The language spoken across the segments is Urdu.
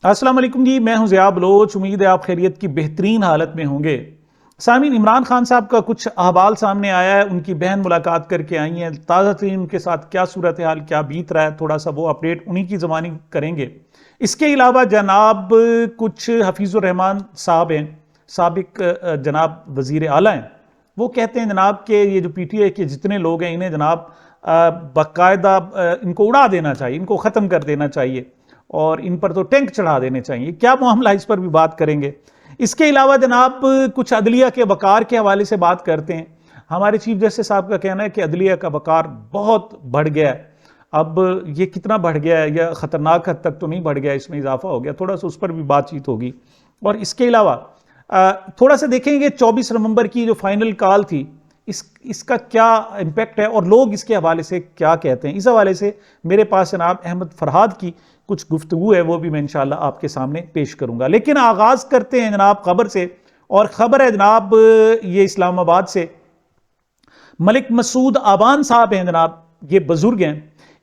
السلام علیکم جی، میں ہوں ضیاء بلوچ۔ امید ہے آپ خیریت کی بہترین حالت میں ہوں گے۔ سامعین، عمران خان صاحب کا کچھ احوال سامنے آیا ہے، ان کی بہن ملاقات کر کے آئی ہیں، تازہ ترین ان کے ساتھ کیا صورتحال کیا بیت رہا ہے، تھوڑا سا وہ اپڈیٹ انہی کی زبانی کریں گے۔ اس کے علاوہ جناب کچھ حفیظ الرحمان صاحب ہیں، سابق جناب وزیر اعلیٰ ہیں، وہ کہتے ہیں جناب کہ یہ جو پی ٹی آئی کے جتنے لوگ ہیں انہیں جناب باقاعدہ ان کو اڑا دینا چاہیے، ان کو ختم کر دینا چاہیے اور ان پر تو ٹینک چڑھا دینے چاہیے۔ کیا معاملہ، اس پر بھی بات کریں گے۔ اس کے علاوہ جناب کچھ عدلیہ کے وقار کے حوالے سے بات کرتے ہیں۔ ہمارے چیف جسٹس صاحب کا کہنا ہے کہ عدلیہ کا وقار بہت بڑھ گیا ہے۔ اب یہ کتنا بڑھ گیا ہے یا خطرناک حد تک تو نہیں بڑھ گیا، اس میں اضافہ ہو گیا، تھوڑا سا اس پر بھی بات چیت ہوگی۔ اور اس کے علاوہ تھوڑا سا دیکھیں گے 24 نومبر کی جو فائنل کال تھی، اس کا کیا امپیکٹ ہے اور لوگ اس کے حوالے سے کیا کہتے ہیں۔ اس حوالے سے میرے پاس جناب احمد فرحاد کی کچھ گفتگو ہے، وہ بھی میں انشاءاللہ آپ کے سامنے پیش کروں گا۔ لیکن آغاز کرتے ہیں جناب خبر سے، اور خبر ہے جناب یہ اسلام آباد سے۔ ملک مسعود آبان صاحب ہیں جناب، یہ بزرگ ہیں،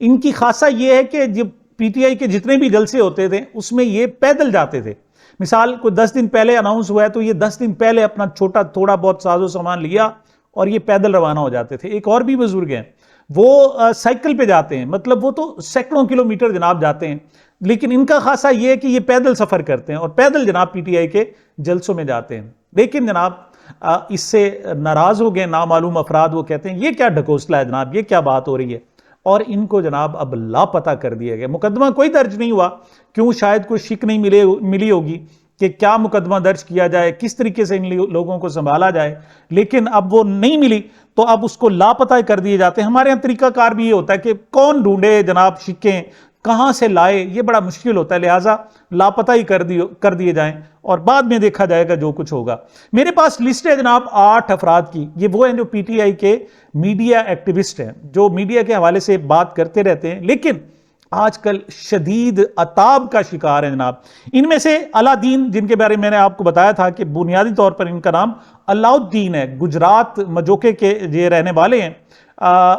ان کی خاصہ یہ ہے کہ جب پی ٹی آئی کے جتنے بھی جلسے ہوتے تھے اس میں یہ پیدل جاتے تھے۔ مثال کوئی 10 دن پہلے اناؤنس ہوا ہے تو یہ 10 دن پہلے اپنا چھوٹا تھوڑا بہت ساز و سامان لیا اور یہ پیدل روانہ ہو جاتے تھے۔ ایک اور بھی بزرگ ہیں، وہ سائیکل پہ جاتے ہیں، مطلب وہ تو سینکڑوں کلومیٹر جناب جاتے ہیں، لیکن ان کا خاصہ یہ ہے کہ یہ پیدل سفر کرتے ہیں اور پیدل جناب پی ٹی آئی کے جلسوں میں جاتے ہیں۔ لیکن جناب اس سے ناراض ہو گئے نامعلوم افراد، وہ کہتے ہیں یہ کیا ڈھکوسلا ہے جناب، یہ کیا بات ہو رہی ہے، اور ان کو جناب اب لاپتہ کر دیا گیا۔ مقدمہ کوئی درج نہیں ہوا، کیوں؟ شاید کوئی شک نہیں ملی ہوگی کہ کیا مقدمہ درج کیا جائے، کس طریقے سے ان لوگوں کو سنبھالا جائے، لیکن اب وہ نہیں ملی تو اب اس کو لاپتہ کر دیے جاتے ہیں۔ ہمارے یہاں طریقہ کار بھی یہ ہوتا ہے کہ کون ڈھونڈے جناب شکیں، کہاں سے لائے، یہ بڑا مشکل ہوتا ہے، لہٰذا لاپتہ ہی کر دیے جائیں اور بعد میں دیکھا جائے گا جو کچھ ہوگا۔ میرے پاس لسٹ ہے جناب 8 افراد کی، یہ وہ ہیں جو پی ٹی آئی کے میڈیا ایکٹیوسٹ ہیں، جو میڈیا کے حوالے سے بات کرتے رہتے ہیں لیکن آج کل شدید عطاب کا شکار ہیں جناب۔ ان میں سے علا دین، جن کے بارے میں نے آپ کو بتایا تھا کہ بنیادی طور پر ان کا نام علاء الدین ہے، گجرات مجوکے کے یہ رہنے والے ہیں،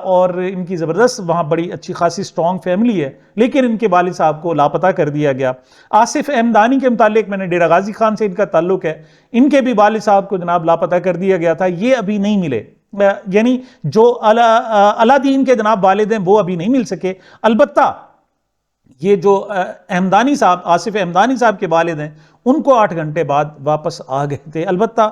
اور ان کی زبردست وہاں بڑی اچھی خاصی سٹرونگ فیملی ہے، لیکن ان کے والد صاحب کو لاپتہ کر دیا گیا۔ آصف احمدانی کے متعلق، میں نے ڈیرہ غازی خان سے ان کا تعلق ہے، ان کے بھی والد صاحب کو جناب لاپتہ کر دیا گیا تھا، یہ ابھی نہیں ملے، یعنی جو علا دین کے جناب والد ہیں وہ ابھی نہیں مل سکے۔ البتہ یہ جو احمدانی صاحب، آصف احمدانی صاحب کے والد ہیں، ان کو 8 گھنٹے بعد واپس آ گئے تھے۔ البتہ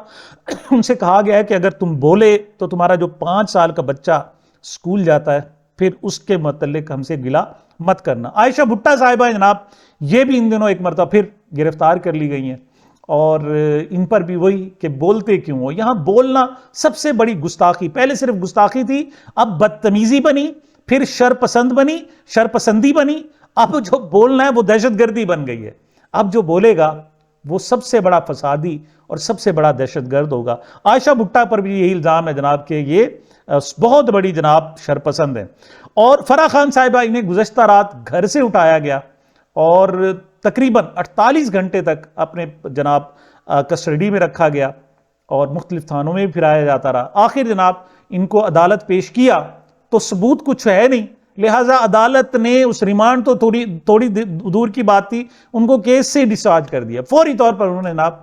ان سے کہا گیا ہے کہ اگر تم بولے تو تمہارا جو 5 سال کا بچہ سکول جاتا ہے پھر اس کے متعلق ہم سے گلہ مت کرنا۔ عائشہ بھٹہ صاحبہ جناب، یہ بھی ان دنوں ایک مرتبہ پھر گرفتار کر لی گئی ہیں، اور ان پر بھی وہی کہ بولتے کیوں ہو۔ یہاں بولنا سب سے بڑی گستاخی، پہلے صرف گستاخی تھی، اب بدتمیزی بنی، پھر شرپسند بنی، شرپسندی بنی، اب جو بولنا ہے وہ دہشت گردی بن گئی ہے۔ اب جو بولے گا وہ سب سے بڑا فسادی اور سب سے بڑا دہشت گرد ہوگا۔ عائشہ بھٹہ پر بھی یہی الزام ہے جناب کہ یہ بہت بڑی جناب شرپسند ہے۔ اور فرح خان صاحبہ، انہیں گزشتہ رات گھر سے اٹھایا گیا اور تقریباً 48 گھنٹے تک اپنے جناب کسٹڈی میں رکھا گیا اور مختلف تھانوں میں بھی پھرایا جاتا رہا۔ آخر جناب ان کو عدالت پیش کیا تو ثبوت کچھ ہے نہیں، لہٰذا عدالت نے اس ریمانڈ تو تھوڑی دور کی بات تھی، ان کو کیس سے ڈسچارج کر دیا، فوری طور پر انہوں نے جناب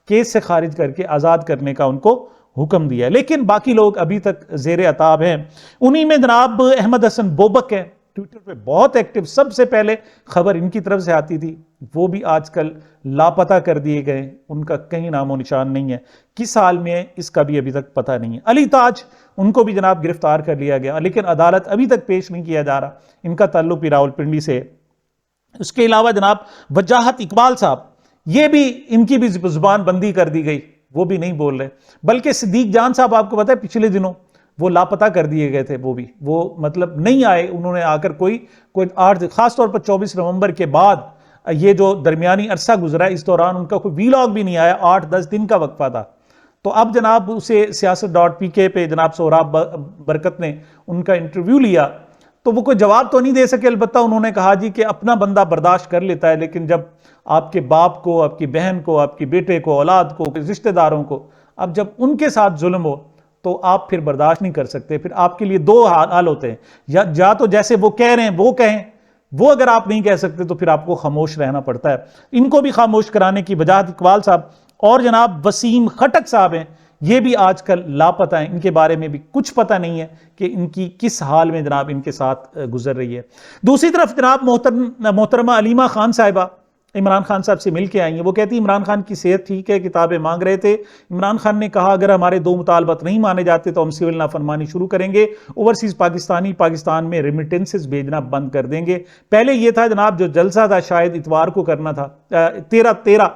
کیس سے خارج کر کے آزاد کرنے کا ان کو حکم دیا، لیکن باقی لوگ ابھی تک زیر عتاب ہیں۔ انہی میں جناب احمد حسن بوبک ہے، ٹویٹر پہ بہت ایکٹیو، سب سے پہلے خبر ان کی طرف سے آتی تھی، وہ بھی آج کل لاپتہ کر دیے گئے، ان کا کہیں نام و نشان نہیں ہے، کس حال میں ہے اس کا بھی ابھی تک پتہ نہیں ہے۔ علی تاج، ان کو بھی جناب گرفتار کر لیا گیا لیکن عدالت ابھی تک پیش نہیں کیا جا رہا، ان کا تعلق بھی راولپنڈی سے ہے۔ اس کے علاوہ جناب وجاہت اقبال صاحب، یہ بھی ان کی بھی زبان بندی کر دی گئی، وہ بھی نہیں بول رہے، بلکہ صدیق جان صاحب آپ کو پتہ ہے پچھلے دنوں وہ لاپتہ کر دیے گئے تھے، وہ مطلب نہیں آئے، انہوں نے آ کر کوئی 8، خاص طور پر 24 نومبر کے بعد یہ جو درمیانی عرصہ گزرا ہے اس دوران ان کا کوئی ویلاگ بھی نہیں آیا، 8-10 دن کا وقفہ تھا۔ تو اب جناب اسے سیاست.pk پہ جناب سہراب برکت نے ان کا انٹرویو لیا تو وہ کوئی جواب تو نہیں دے سکے، البتہ انہوں نے کہا جی کہ اپنا بندہ برداشت کر لیتا ہے، لیکن جب آپ کے باپ کو، آپ کی بہن کو، آپ کی بیٹے کو، اولاد کو، رشتہ داروں کو، اب جب ان کے ساتھ ظلم ہو تو آپ پھر برداشت نہیں کر سکتے، پھر آپ کے لیے 2 حال ہوتے ہیں، یا تو جیسے وہ کہہ رہے ہیں وہ کہیں وہ اگر آپ نہیں کہہ سکتے تو پھر آپ کو خاموش رہنا پڑتا ہے. ان کو بھی خاموش کرانے کی وجاہت اقبال صاحب اور جناب وسیم خٹک صاحب ہیں، یہ بھی آج کل لاپتہ ہیں، ان کے بارے میں بھی کچھ پتہ نہیں ہے کہ ان کی کس حال میں جناب ان کے ساتھ گزر رہی ہے. دوسری طرف جناب محترمہ علیمہ خان صاحبہ عمران خان صاحب سے مل کے آئی ہیں. وہ کہتی ہیں عمران خان کی صحت ٹھیک ہے، کتابیں مانگ رہے تھے. عمران خان نے کہا اگر ہمارے 2 مطالبات نہیں مانے جاتے تو ہم سول نافرمانی شروع کریں گے، اوورسیز پاکستانی پاکستان میں ریمیٹنسز بھیجنا بند کر دیں گے. پہلے یہ تھا جناب جو جلسہ تھا شاید اتوار کو کرنا تھا، 13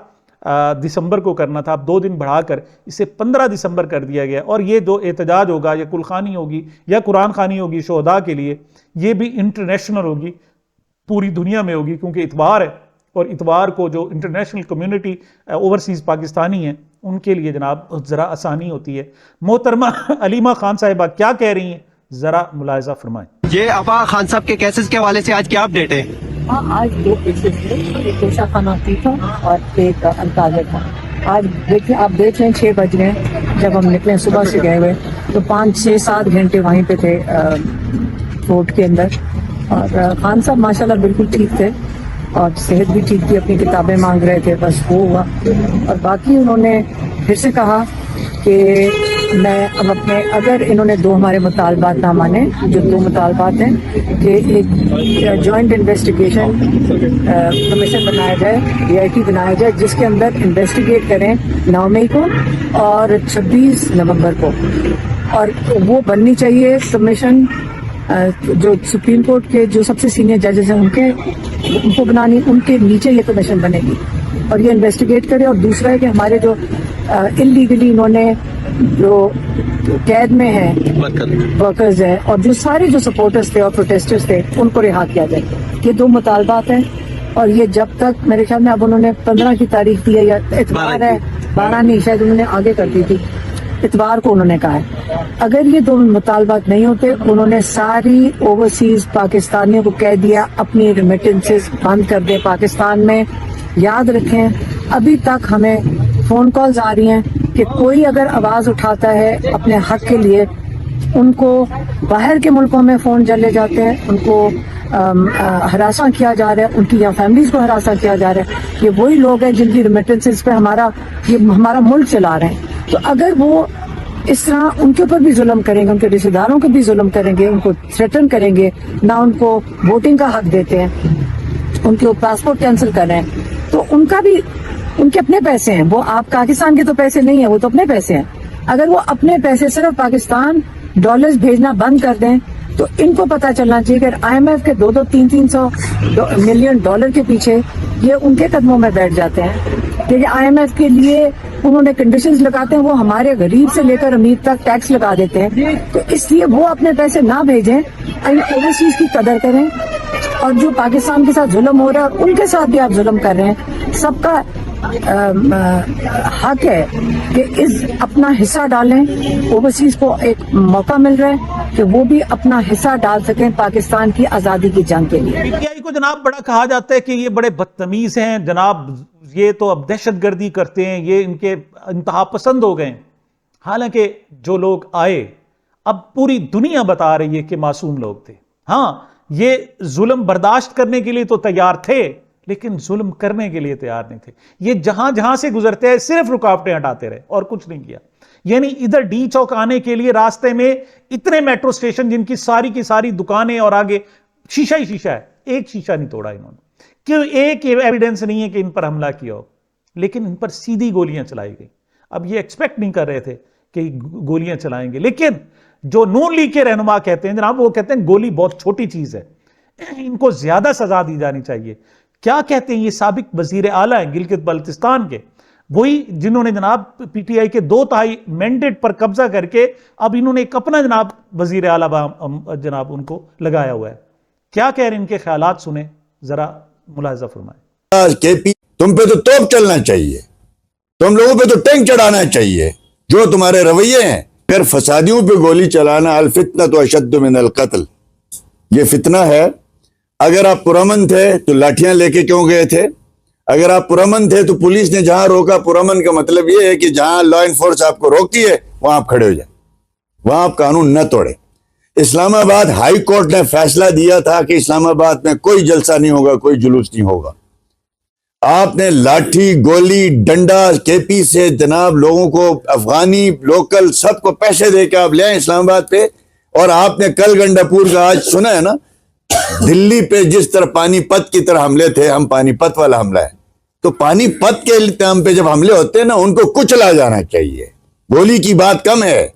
دسمبر کو کرنا تھا، اب 2 دن بڑھا کر اسے 15 دسمبر کر دیا گیا. اور یہ جو احتجاج ہوگا یا کلخانی ہوگی یا قرآن خوانی ہوگی شہداء کے لیے، یہ بھی انٹرنیشنل ہوگی، پوری دنیا میں ہوگی، کیونکہ اتوار ہے اور اتوار کو جو انٹرنیشنل کمیونٹی اوورسیز پاکستانی ہیں ان کے لیے جناب ذرا آسانی ہوتی ہے. محترمہ علیمہ خان صاحبہ کیا کہہ رہی ہیں ذرا ملاحظہ فرمائیں. یہ ابا خان صاحب کے کیسز کے حوالے سے آج کیا اپڈیٹ ہے؟ آج 2 کیسز تھے، ایک توشہ خاناتی تھا اور ایک التاجر تھا. آج دیکھیں آپ دیکھ رہے ہیں 6 بج گئے جب ہم نکلے صبح سے گئے ہوئے تو 5-6-7 گھنٹے وہیں پہ تھے کورٹ کے اندر. اور خان صاحب ماشاءاللہ بالکل ٹھیک تھے اور صحت بھی ٹھیک تھی، اپنی کتابیں مانگ رہے تھے، بس وہ ہوا. اور باقی انہوں نے پھر سے کہا کہ میں اب اگر انہوں نے 2 ہمارے مطالبات نہ مانے، جو 2 مطالبات ہیں کہ ایک جوائنٹ انویسٹیگیشن کمیشن بنایا جائے، DIT بنایا جائے جس کے اندر انویسٹیگیٹ کریں 9 مئی کو اور 26 نومبر کو، اور وہ بننی چاہیے کمیشن جو سپریم کورٹ کے جو سب سے سینئر ججز ہیں ان کو بنانی، ان کے نیچے یہ کمیشن بنے گی اور یہ انویسٹیگیٹ کرے. اور دوسرا ہے کہ ہمارے جو انلیگلی انہوں نے جو قید میں ہیں ورکرز ہیں اور جو سارے جو سپورٹرز تھے اور پروٹیسٹرز تھے ان کو رہا کیا جائے. یہ 2 مطالبات ہیں اور یہ جب تک میرے خیال میں اب انہوں نے 15 کی تاریخ دی ہے یا اتوار ہے، 12 نہیں شاید انہوں نے آگے کر دی تھی، اتوار کو انہوں نے کہا ہے. اگر یہ 2 مطالبات نہیں ہوتے، انہوں نے ساری اوورسیز پاکستانیوں کو کہہ دیا اپنی ریمیٹنسز بند کر دیں پاکستان میں. یاد رکھیں ابھی تک ہمیں فون کالز آ رہی ہیں کہ کوئی اگر آواز اٹھاتا ہے اپنے حق کے لیے ان کو باہر کے ملکوں میں فون جلے جاتے ہیں، ان کو ہراساں کیا جا رہا ہے، ان کی یا فیملیز کو ہراساں کیا جا رہا ہے. یہ وہی لوگ ہیں جن کی ریمیٹنسز پہ ہمارا ملک چلا رہے ہیں. تو اگر وہ اس طرح ان کے اوپر بھی ظلم کریں گے، ان کے رشتہ داروں کو بھی ظلم کریں گے، ان کو تھریٹن کریں گے، نہ ان کو ووٹنگ کا حق دیتے ہیں، ان کے پاسپورٹ کینسل کر رہے ہیں، تو ان کا بھی ان کے اپنے پیسے ہیں، وہ آپ پاکستان کے تو پیسے نہیں ہیں، وہ تو اپنے پیسے ہیں. اگر وہ اپنے پیسے صرف پاکستان ڈالرز بھیجنا بند کر دیں تو ان کو پتہ چلنا چاہیے کہ IMF کے 200-300 ملین ڈالر کے پیچھے یہ ان کے قدموں میں بیٹھ جاتے ہیں کہ یہ IMF کے لیے انہوں نے کنڈیشنز لگاتے ہیں، وہ ہمارے غریب سے لے کر امیر تک ٹیکس لگا دیتے ہیں. تو اس لیے وہ اپنے پیسے نہ بھیجیں، اوورسیز کی قدر کریں. اور جو پاکستان کے ساتھ ظلم ہو رہا ہے ان کے ساتھ بھی آپ ظلم کر رہے ہیں. سب کا حق ہے کہ اپنا حصہ ڈالیں. اوورسیز کو ایک موقع مل رہا ہے کہ وہ بھی اپنا حصہ ڈال سکیں پاکستان کی آزادی کی جنگ کے لیے. PTI کو جناب بڑا کہا جاتا ہے کہ یہ بڑے بدتمیز ہیں جناب، یہ تو اب دہشت گردی کرتے ہیں، یہ ان کے انتہا پسند ہو گئے. حالانکہ جو لوگ آئے اب پوری دنیا بتا رہی ہے کہ معصوم لوگ تھے. ہاں یہ ظلم برداشت کرنے کے لیے تو تیار تھے لیکن ظلم کرنے کے لیے تیار نہیں تھے. یہ جہاں جہاں سے گزرتے ہیں صرف رکاوٹیں ہٹاتے رہے اور کچھ نہیں کیا. یعنی ادھر ڈی چوک آنے کے لیے راستے میں اتنے میٹرو سٹیشن جن کی ساری دکانیں اور آگے شیشہ ہی شیشہ ہے، ایک شیشہ نہیں توڑا انہوں نے. کہ ایک ایویڈنس نہیں ہے کہ ان پر حملہ کیا ہو، لیکن ان پر سیدھی گولیاں چلائی گئی. اب یہ ایکسپیکٹ نہیں کر رہے تھے کہ گولیاں چلائیں گے، لیکن جو نون لیگ کے رہنما کہتے ہیں جناب، وہ کہتے ہیں گولی بہت چھوٹی چیز ہے، ان کو زیادہ سزا دی جانی چاہیے. کیا کہتے ہیں یہ سابق وزیر اعلیٰ ہیں گلگت بلتستان کے، وہی جنہوں نے جناب PTI کے 2/3 مینڈیٹ پر قبضہ کر کے اب انہوں نے ایک اپنا جناب وزیر اعلیٰ جناب ان کو لگایا ہوا ہے. کیا کہہ رہے ہیں، ان کے خیالات سنیں ذرا ملاحظہ فرمائیں. تم پہ تو توپ چلنا چاہیے، تم لوگوں پہ تو ٹینک چڑھانا چاہیے. جو تمہارے رویے ہیں، پھر فسادیوں پہ گولی چلانا، الفتنہ اشد من القتل، یہ فتنہ ہے. اگر آپ پرامن تھے تو لاٹھیاں لے کے کیوں گئے تھے؟ اگر آپ پرامن تھے تو پولیس نے جہاں روکا، پرامن کا مطلب یہ ہے کہ جہاں لا انفورس آپ کو روکتی ہے وہاں آپ کھڑے ہو جائیں، وہاں آپ قانون نہ توڑیں. اسلام آباد ہائی کورٹ نے فیصلہ دیا تھا کہ اسلام آباد میں کوئی جلسہ نہیں ہوگا, کوئی جلوس نہیں ہوگا. آپ نے لاٹھی گولی ڈنڈا کے پی سے جناب لوگوں کو, افغانی لوکل سب کو پیسے دے کے آپ لے آئے اسلام آباد پہ. اور آپ نے کل گنڈا پور کا آج سنا ہے نا, دلی پہ جس طرح پانی پت کی طرح حملے تھے, ہم پانی پت والا حملہ ہے. تو پانی پت کے التحام پہ جب حملے ہوتے ہیں نا, ان کو کچلا جانا چاہیے. گولی کی بات کم ہے,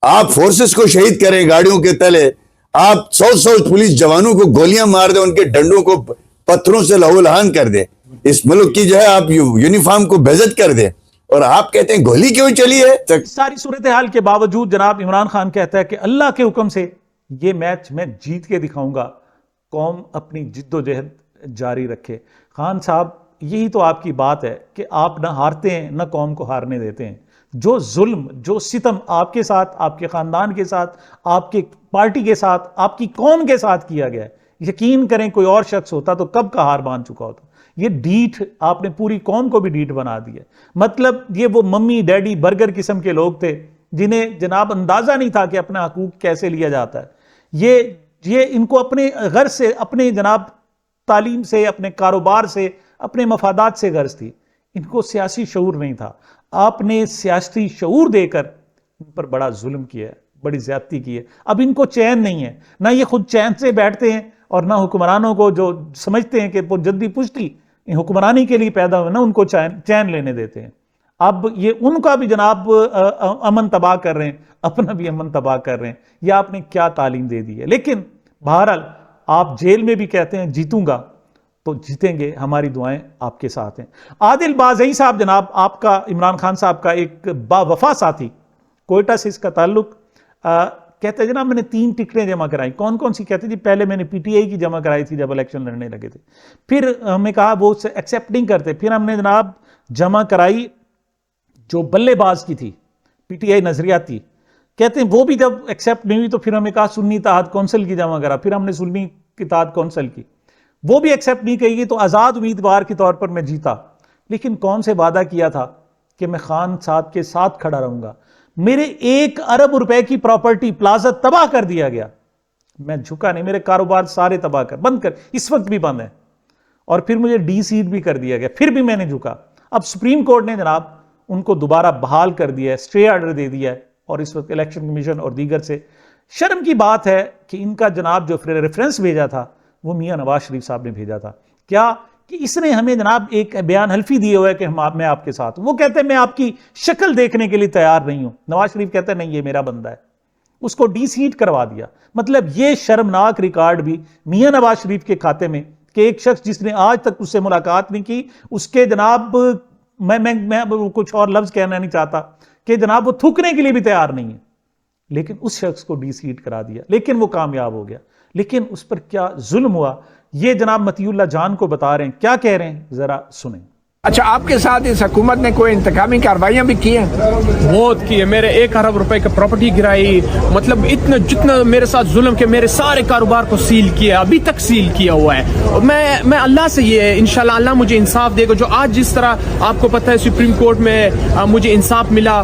آپ فورسز کو شہید کریں گاڑیوں کے تلے, آپ 100 پولیس جوانوں کو گولیاں مار دیں, ان کے ڈنڈوں کو پتھروں سے لہو لہان کر دیں, اس ملک کی جو ہے آپ یونیفارم کو بےعزت کر دیں, اور آپ کہتے ہیں گولی کیوں چلی ہے. ساری صورتحال کے باوجود جناب عمران خان کہتا ہے کہ اللہ کے حکم سے یہ میچ میں جیت کے دکھاؤں گا, قوم اپنی جد و جہد جاری رکھے. خان صاحب یہی تو آپ کی بات ہے کہ آپ نہ ہارتے ہیں نہ قوم کو ہارنے دیتے ہیں. جو ظلم جو ستم آپ کے ساتھ, آپ کے خاندان کے ساتھ, آپ کے پارٹی کے ساتھ, آپ کی قوم کے ساتھ کیا گیا ہے, یقین کریں کوئی اور شخص ہوتا تو کب کا ہار مان چکا ہوتا. یہ ڈیٹ آپ نے پوری قوم کو بھی ڈیٹ بنا دی ہے. مطلب یہ وہ ممی ڈیڈی برگر قسم کے لوگ تھے جنہیں جناب اندازہ نہیں تھا کہ اپنا حقوق کیسے لیا جاتا ہے. یہ ان کو اپنے غرض سے, اپنے جناب تعلیم سے, اپنے کاروبار سے, اپنے مفادات سے غرض تھی. ان کو سیاسی شعور نہیں تھا. آپ نے سیاسی شعور دے کر ان پر بڑا ظلم کیا ہے, بڑی زیادتی کی ہے. اب ان کو چین نہیں ہے, نہ یہ خود چین سے بیٹھتے ہیں اور نہ حکمرانوں کو جو سمجھتے ہیں کہ وہ جلدی پشتی حکمرانی کے لیے پیدا ہوئے, نہ ان کو چین لینے دیتے ہیں. اب یہ ان کا بھی جناب امن تباہ کر رہے ہیں, اپنا بھی امن تباہ کر رہے ہیں. یہ آپ نے کیا تعلیم دے دی ہے. لیکن بہرحال آپ جیل میں بھی کہتے ہیں جیتوں گا, تو جیتیں گے, ہماری دعائیں آپ کے ساتھ ہیں. عادل بازئی صاحب جناب آپ کا, عمران خان صاحب کا ایک با وفا ساتھی, کوئٹہ سے اس کا تعلق, کہتے ہیں جناب میں نے 3 ٹکٹیں جمع کرائی. کون کون سی؟ کہتے جی پہلے میں نے پی ٹی آئی کی جمع کرائی تھی جب الیکشن لڑنے لگے تھے, پھر ہم نے کہا وہ ایکسیپٹ نہیں کرتے, پھر ہم نے جناب جمع کرائی جو بلے باز کی تھی, پی ٹی آئی نظریاتی. کہتے ہیں وہ بھی جب ایکسیپٹ نہیں ہوئی تو پھر ہم نے کہا سنی اتحاد کونسل کی جمع کرا, پھر ہم نے سنی اتحاد کونسل کی, وہ بھی ایکسیپٹ نہیں کہی گئی. تو آزاد امیدوار کے طور پر میں جیتا, لیکن کون سے وعدہ کیا تھا کہ میں خان صاحب کے ساتھ کھڑا رہوں گا. میرے 1 ارب روپے کی پراپرٹی پلازا تباہ کر دیا گیا, میں جھکا نہیں, میرے کاروبار سارے تباہ کر بند کر, اس وقت بھی بند ہے, اور پھر مجھے ڈی سیٹ بھی کر دیا گیا, پھر بھی میں نے جھکا. اب سپریم کورٹ نے جناب ان کو دوبارہ بحال کر دیا ہے, سٹے آرڈر دے دیا ہے, اور اس وقت الیکشن کمیشن اور دیگر سے. شرم کی بات ہے کہ ان کا جناب جو ریفرنس بھیجا تھا وہ میاں نواز شریف صاحب نے بھیجا تھا. کیا کہ اس نے ہمیں جناب ایک بیان حلفی دیے ہوئے کہ میں آپ کے ساتھ ہوں. وہ کہتے ہیں میں آپ کی شکل دیکھنے کے لیے تیار نہیں ہوں. نواز شریف کہتے ہیں نہیں یہ میرا بندہ ہے, اس کو ڈی سیٹ کروا دیا. مطلب یہ شرمناک ریکارڈ بھی میاں نواز شریف کے کھاتے میں کہ ایک شخص جس نے آج تک اس سے ملاقات نہیں کی, اس کے جناب میں کچھ اور لفظ کہنا نہیں چاہتا کہ جناب وہ تھوکنے کے لیے بھی تیار نہیں ہے, لیکن اس شخص کو ڈی سیٹ کرا دیا, لیکن وہ کامیاب ہو گیا. لیکن اس پر کیا ظلم ہوا یہ جناب مطیع اللہ جان کو بتا رہے ہیں. کیا کہہ رہے ہیں ذرا سنیں. اچھا آپ کے ساتھ اس حکومت نے کوئی انتقامی کارروائیاں بھی کی ہیں؟ بہت کی ہے. میرے 1 ارب روپے کا پراپرٹی گرائی, مطلب اتنا جتنا میرے ساتھ ظلم کہ میرے سارے کاروبار کو سیل کیا, ابھی تک سیل کیا ہوا ہے. میں اللہ سے یہ انشاءاللہ اللہ مجھے انصاف دے گا. جو آج جس طرح آپ کو پتہ ہے سپریم کورٹ میں مجھے انصاف ملا,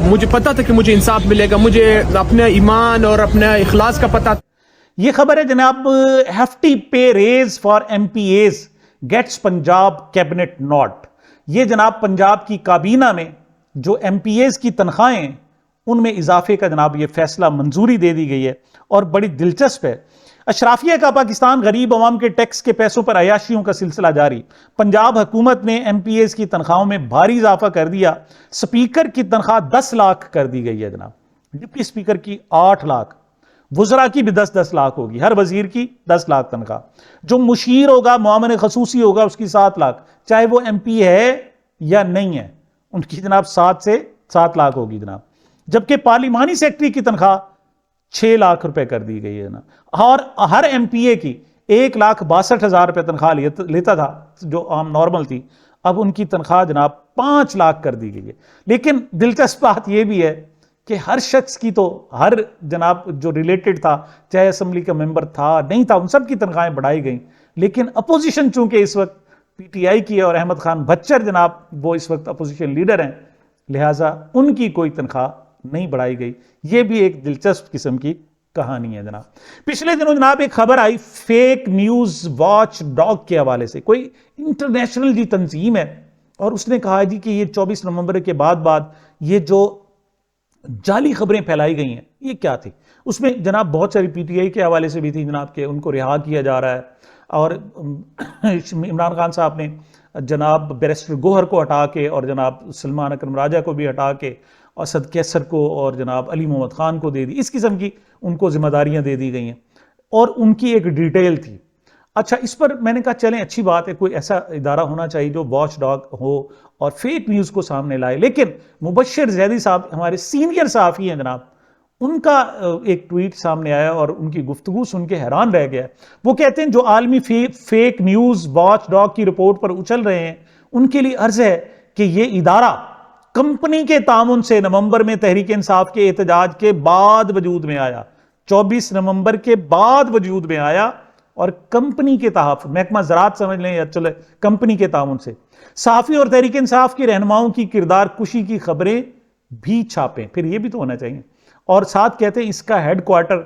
مجھے پتا تھا کہ مجھے انصاف ملے گا, مجھے اپنے ایمان اور اپنے اخلاص کا پتہ. یہ خبر ہے جناب, hefty pay raise for M P as gets Punjab cabinet nod. یہ جناب پنجاب کی کابینہ میں جو ایم پی ایز کی تنخواہیں ہیں ان میں اضافے کا جناب یہ فیصلہ منظوری دے دی گئی ہے, اور بڑی دلچسپ ہے. اشرافیہ کا پاکستان غریب عوام کے ٹیکس کے پیسوں پر عیاشیوں کا سلسلہ جاری. پنجاب حکومت نے ایم پی ایز کی تنخواہوں میں بھاری اضافہ کر دیا. سپیکر کی تنخواہ 10 لاکھ کر دی گئی ہے جناب, ڈپٹی سپیکر کی 8 لاکھ, وزراء کی بھی 10 لاکھ ہوگی, ہر وزیر کی 10 لاکھ تنخواہ. جو مشیر ہوگا, معاون خصوصی ہوگا, اس کی 7 لاکھ, چاہے وہ ایم پی ہے یا نہیں ہے, ان کی جناب 7 سے 7 لاکھ ہوگی جناب. جبکہ پارلیمانی سیکٹری کی تنخواہ 6 لاکھ روپے کر دی گئی ہے نا, اور ہر ایم پی اے کی 1,62,000 روپے تنخواہ لیتا تھا جو عام نارمل تھی, اب ان کی تنخواہ جناب 5 لاکھ کر دی گئی ہے. لیکن دلچسپ بات یہ بھی ہے کہ ہر شخص کی تو ہر جناب جو ریلیٹڈ تھا, چاہے اسمبلی کا ممبر تھا نہیں تھا, ان سب کی تنخواہیں بڑھائی گئیں. لیکن اپوزیشن چونکہ اس وقت پی ٹی آئی کی ہے اور احمد خان بچر جناب وہ اس وقت اپوزیشن لیڈر ہیں, لہٰذا ان کی کوئی تنخواہ نہیں بڑھائی گئی. یہ بھی ایک دلچسپ قسم کی کہانی ہے جناب. پچھلے دنوں جناب ایک خبر آئی فیک نیوز واچ ڈاگ کے حوالے سے. کوئی انٹرنیشنل جی تنظیم ہے اور اس نے کہا جی کہ یہ 24 نومبر کے بعد یہ جو جعلی خبریں پھیلائی گئی ہیں یہ کیا تھی. اس میں جناب بہت ساری پی ٹی آئی کے حوالے سے بھی تھی جناب کہ ان کو رہا کیا جا رہا ہے, اور عمران خان صاحب نے جناب بیرسٹر گوہر کو ہٹا کے اور جناب سلمان اکرم راجہ کو بھی ہٹا کے اسد کیسر کو اور جناب علی محمد خان کو دے دی. اس قسم کی ان کو ذمہ داریاں دے دی گئی ہیں اور ان کی ایک ڈیٹیل تھی. اچھا, اس پر میں نے کہا چلیں اچھی بات ہے, کوئی ایسا ادارہ ہونا چاہیے جو واچ ڈاگ ہو اور فیک نیوز کو سامنے لائے. لیکن مبشر زیدی صاحب ہمارے سینئر صحافی ہیں جناب, ان کا ایک ٹویٹ سامنے آیا اور ان کی گفتگو سن کے حیران رہ گیا. وہ کہتے ہیں جو عالمی فیک نیوز واچ ڈاگ کی رپورٹ پر اچھل رہے ہیں ان کے لیے عرض ہے کہ یہ ادارہ کمپنی کے تعاون سے نومبر میں تحریک انصاف کے احتجاج کے بعد وجود میں آیا, 24 نومبر کے بعد وجود میں آیا, اور کمپنی کے تحفظ, محکمہ زراعت سمجھ لیں یا چلے کمپنی کے تعاون سے صحافی اور تحریک انصاف کی رہنماؤں کی کردار کشی کی خبریں بھی چھاپیں. پھر یہ بھی تو ہونا چاہیے. اور ساتھ کہتے ہیں اس کا ہیڈ کوارٹر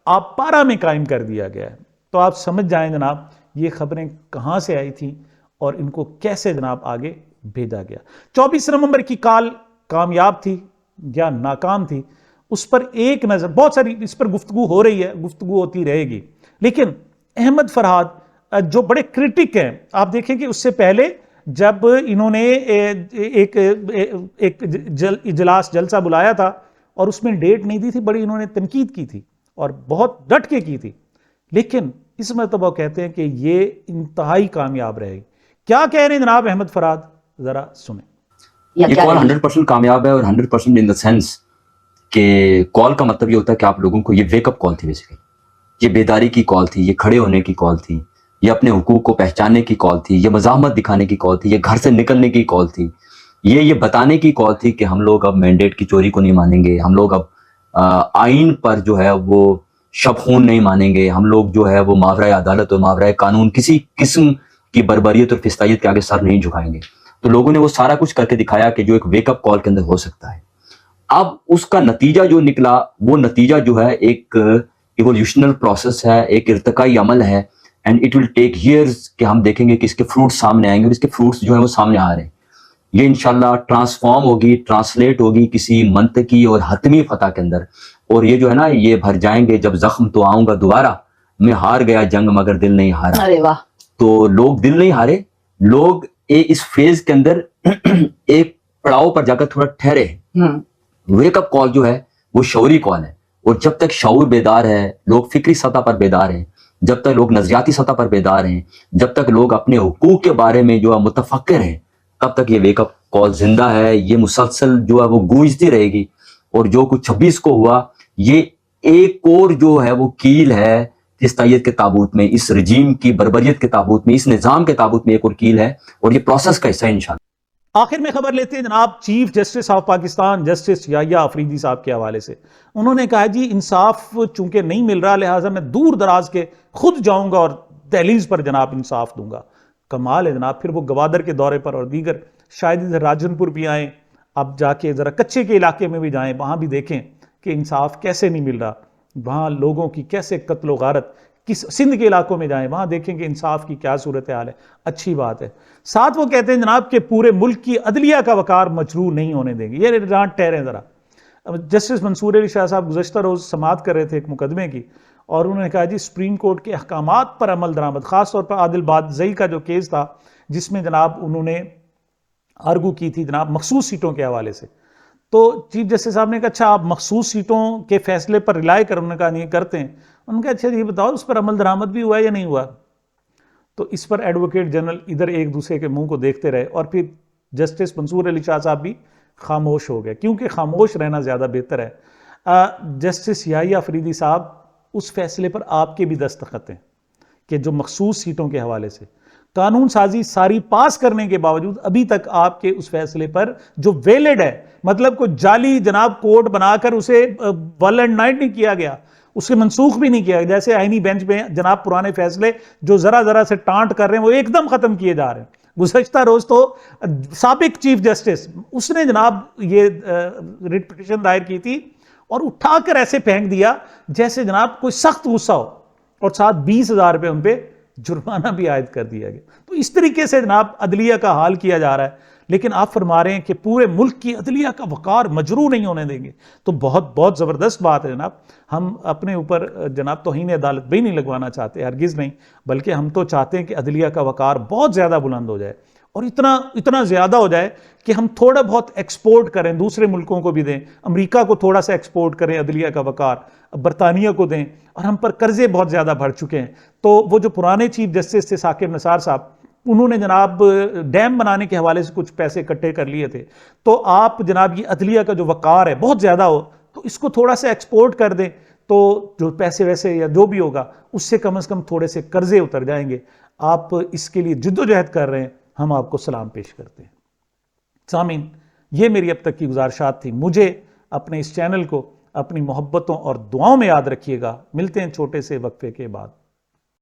آپارا میں قائم کر دیا گیا ہے. تو آپ سمجھ جائیں جناب یہ خبریں کہاں سے آئی تھیں اور ان کو کیسے جناب آگے بھیجا گیا. 24 نومبر کی کال کامیاب تھی یا ناکام تھی, اس پر ایک نظر, بہت ساری اس پر گفتگو ہو رہی ہے, گفتگو ہوتی رہے گی. لیکن احمد فرحاد جو بڑے کرٹک ہیں, آپ دیکھیں کہ اس سے پہلے جب انہوں نے ایک جلسہ بلایا تھا اور اس میں ڈیٹ نہیں دی تھی, بڑی انہوں نے تنقید کی تھی اور بہت ڈٹ کے کی تھی. لیکن اس مرتبہ کہتے ہیں کہ یہ انتہائی کامیاب رہے گی. کیا کہہ رہے ہیں جناب احمد فرحاد, ذرا سنیں. یہ کال 100% کامیاب ہے, اور 100% ان دا سینس کہ کال کا مطلب یہ ہوتا ہے کہ آپ لوگوں کو یہ ویک اپ کال تھی, بیسیکلی یہ بیداری کی کال تھی, یہ کھڑے ہونے کی کال تھی, یہ اپنے حقوق کو پہچاننے کی کال تھی, یہ مزاحمت دکھانے کی کال تھی, یہ گھر سے نکلنے کی کال تھی, یہ بتانے کی کال تھی کہ ہم لوگ اب مینڈیٹ کی چوری کو نہیں مانیں گے, ہم لوگ اب آئین پر جو ہے وہ شب خون نہیں مانیں گے, ہم لوگ جو ہے وہ ماورائے عدالت اور ماورائے قانون کسی قسم کی بربریت اور فسطائیت کے آگے سر نہیں جھکائیں گے. تو لوگوں نے وہ سارا کچھ کر کے دکھایا کہ جو ایک ویک اپ کال کے اندر ہو سکتا ہے. اب اس کا نتیجہ جو نکلا, وہ نتیجہ جو ہے ایک ایولیوشنل پروسیس ہے, ایک ارتقائی عمل ہے, and it will take years کہ ہم دیکھیں گے کہ اس کے فروٹس سامنے آئیں گے, اور اس کے فروٹس جو ہیں وہ سامنے آ رہے ہیں. یہ انشاءاللہ ٹرانسفارم ہوگی, ٹرانسلیٹ ہوگی کسی منطقی اور حتمی فتح کے اندر. اور یہ جو ہے نا, یہ بھر جائیں گے جب زخم تو آؤں گا دوبارہ, میں ہار گیا جنگ مگر دل نہیں ہارا. ارے واہ. تو لوگ دل نہیں ہارے, لوگ اس فیز کے اندر ایک پڑاؤ پر جا کر تھوڑا ٹھہرے. ویک اپ کال جو ہے وہ شعوری کال ہے, اور جب تک شعور بیدار ہے, لوگ فکری سطح پر بیدار ہیں, جب تک لوگ نظریاتی سطح پر بیدار ہیں, جب تک لوگ اپنے حقوق کے بارے میں جو ہے متفکر ہیں, تب تک یہ ویک اپ کال زندہ ہے. یہ مسلسل جو ہے وہ گونجتی رہے گی. اور جو کچھ 26 کو ہوا, یہ ایک اور جو ہے وہ کیل ہے فسطائیت کے تابوت میں, اس رجیم کی بربریت کے تابوت میں, اس نظام کے تابوت میں ایک اور کیل ہے, اور یہ پروسیس کا حصہ ہے انشاءاللہ. آخر میں خبر لیتے ہیں جناب chief justice of Pakistan justice Yahya Afridi صاحب کے حوالے سے. انہوں نے کہا جی انصاف چونکہ نہیں مل رہا, لہٰذا میں دور دراز کے خود جاؤں گا اور دہلیز پر جناب انصاف دوں گا. کمال ہے جناب. پھر وہ گوادر کے دورے پر اور دیگر شاید ادھر راجن پور بھی آئیں, اب جا کے ذرا کچے کے علاقے میں بھی جائیں, وہاں بھی دیکھیں کہ انصاف کیسے نہیں مل رہا, وہاں لوگوں کی کیسے قتل و غارت. سندھ کے علاقوں میں جائیں, وہاں دیکھیں کہ انصاف کی کیا صورتحال ہے. اچھی بات ہے. ساتھ وہ کہتے ہیں جناب کہ پورے ملک کی عدلیہ کا وقار مجروح نہیں ہونے دیں گے. یہ ڈانٹ ٹھہریں ذرا. جسٹس منصور علی شاہ صاحب گزشتہ روز سماعت کر رہے تھے ایک مقدمے کی, اور انہوں نے کہا جی سپریم کورٹ کے احکامات پر عمل درآمد, خاص طور پر عادل بادزئی کا جو کیس تھا جس میں جناب انہوں نے آرگو کی تھی جناب مخصوص سیٹوں کے حوالے سے. تو چیف جسٹس صاحب نے کہا اچھا آپ مخصوص سیٹوں کے فیصلے پر رلائے کر, انہوں نے کہا نہیں کرتے ہیں. انہوں نے کہا اچھا یہ بتاؤ اس پر عمل درآمد بھی ہوا یا نہیں ہوا. تو اس پر ایڈوکیٹ جنرل ادھر ایک دوسرے کے منہ کو دیکھتے رہے, اور پھر جسٹس منصور علی شاہ صاحب بھی خاموش ہو گئے, کیونکہ خاموش رہنا زیادہ بہتر ہے. جسٹس یحییٰ آفریدی صاحب اس فیصلے پر آپ کے بھی دستخط ہیں کہ جو مخصوص سیٹوں کے حوالے سے قانون سازی ساری پاس کرنے کے باوجود ابھی تک آپ کے اس فیصلے پر جو ویلڈ ہے, مطلب کوئی جعلی جناب کوڈ بنا کر اسے ول اینڈ نائٹ نہیں کیا گیا, اسے منسوخ بھی نہیں کیا گیا. جیسے آئینی بینچ میں جناب پرانے فیصلے جو ذرا ذرا سے ٹانٹ کر رہے ہیں وہ ایک دم ختم کیے جا رہے ہیں. گزشتہ روز تو سابق چیف جسٹس اس نے جناب یہ ریٹ پٹیشن دائر کی تھی, اور اٹھا کر ایسے پھینک دیا جیسے جناب کوئی سخت غصہ ہو، اور ساتھ 20,000 روپے ان پہ جرمانہ بھی عائد کر دیا گیا۔ تو اس طریقے سے جناب عدلیہ کا حال کیا جا رہا ہے، لیکن آپ فرما رہے ہیں کہ پورے ملک کی عدلیہ کا وقار مجروح نہیں ہونے دیں گے، تو بہت بہت زبردست بات ہے جناب۔ ہم اپنے اوپر جناب توہین عدالت بھی نہیں لگوانا چاہتے، ہرگز نہیں، بلکہ ہم تو چاہتے ہیں کہ عدلیہ کا وقار بہت زیادہ بلند ہو جائے، اور اتنا زیادہ ہو جائے کہ ہم تھوڑا بہت ایکسپورٹ کریں، دوسرے ملکوں کو بھی دیں، امریکہ کو تھوڑا سا ایکسپورٹ کریں عدلیہ کا وقار، برطانیہ کو دیں، اور ہم پر قرضے بہت زیادہ بڑھ چکے ہیں۔ تو وہ جو پرانے چیف جسٹس تھے ثاقب نثار صاحب، انہوں نے جناب ڈیم بنانے کے حوالے سے کچھ پیسے اکٹھے کر لیے تھے، تو آپ جناب یہ عدلیہ کا جو وقار ہے بہت زیادہ ہو تو اس کو تھوڑا سا ایکسپورٹ کر دیں، تو جو پیسے ویسے یا جو بھی ہوگا اس سے کم از کم تھوڑے سے قرضے اتر جائیں گے۔ آپ اس کے لیے جد و جہد کر رہے ہیں، ہم آپ کو سلام پیش کرتے ہیں۔ سامعین، یہ میری اب تک کی گزارشات تھی۔ مجھے اپنے اس چینل کو اپنی محبتوں اور دعاؤں میں یاد رکھیے گا۔ ملتے ہیں چھوٹے سے وقفے کے بعد۔